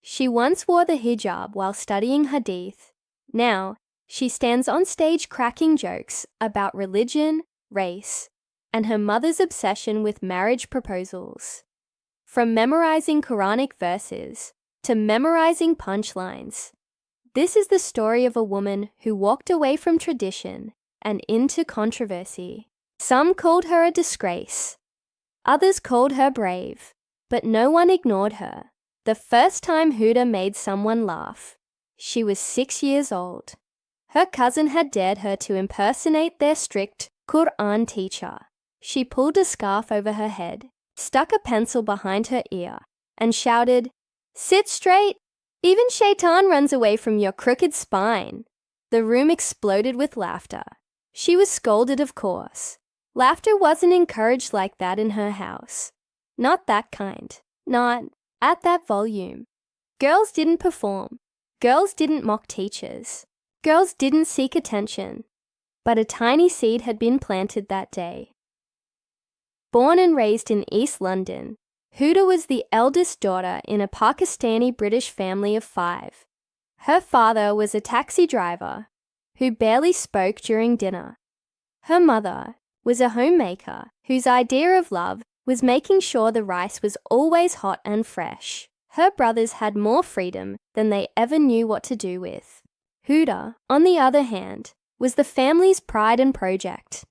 She once wore the hijab while studying hadith. Now, she stands on stage cracking jokes about religion, race, and her mother's obsession with marriage proposals. From memorizing Quranic verses to memorizing punchlines, this is the story of a woman who walked away from tradition and into controversy. Some called her a disgrace. Others called her brave, but no one ignored her. The first time Huda made someone laugh, she was 6 years old. Her cousin had dared her to impersonate their strict Quran teacher. She pulled a scarf over her head, stuck a pencil behind her ear, and shouted, "Sit straight! Even Shaitan runs away from your crooked spine." The room exploded with laughter. She was scolded, of course. Laughter wasn't encouraged like that in her house. Not that kind. Not at that volume. Girls didn't perform. Girls didn't mock teachers. Girls didn't seek attention. But a tiny seed had been planted that day. Born and raised in East London, Huda was the eldest daughter in a Pakistani-British family of 5. Her father was a taxi driver who barely spoke during dinner. Her mother was a homemaker whose idea of love was making sure the rice was always hot and fresh. Her brothers had more freedom than they ever knew what to do with. Huda, on the other hand, was the family's pride and project.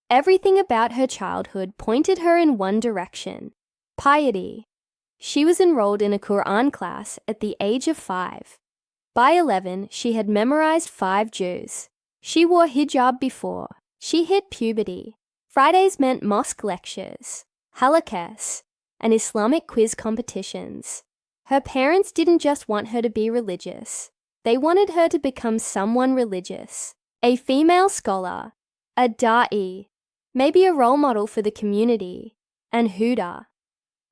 Everything about her childhood pointed her in one direction: piety. She was enrolled in a Quran class at the age of 5. By 11, she had memorized 5 juz. She wore hijab before. She hit puberty. Fridays meant mosque lectures, halakas, and Islamic quiz competitions. Her parents didn't just want her to be religious. They wanted her to become someone religious, a female scholar, a da'i, maybe a role model for the community, and Huda.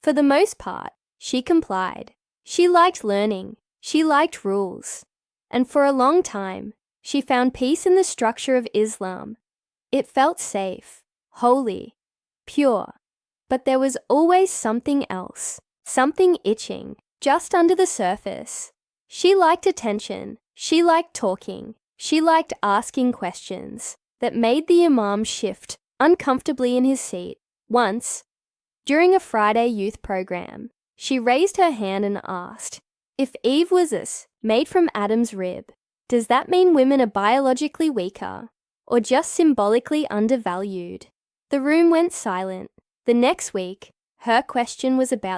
For the most part, she complied. She liked learning. She liked rules. And for a long time, she found peace in the structure of Islam. It felt safe, holy, pure. But there was always something else, something itching, just under the surface. She liked attention. She liked talking. She liked asking questions that made the imam shift uncomfortably in his seat. Once, during a Friday youth program, she raised her hand and asked, "If Eve was us, made from Adam's rib, does that mean women are biologically weaker or just symbolically undervalued?" The room went silent. The next week, her question was about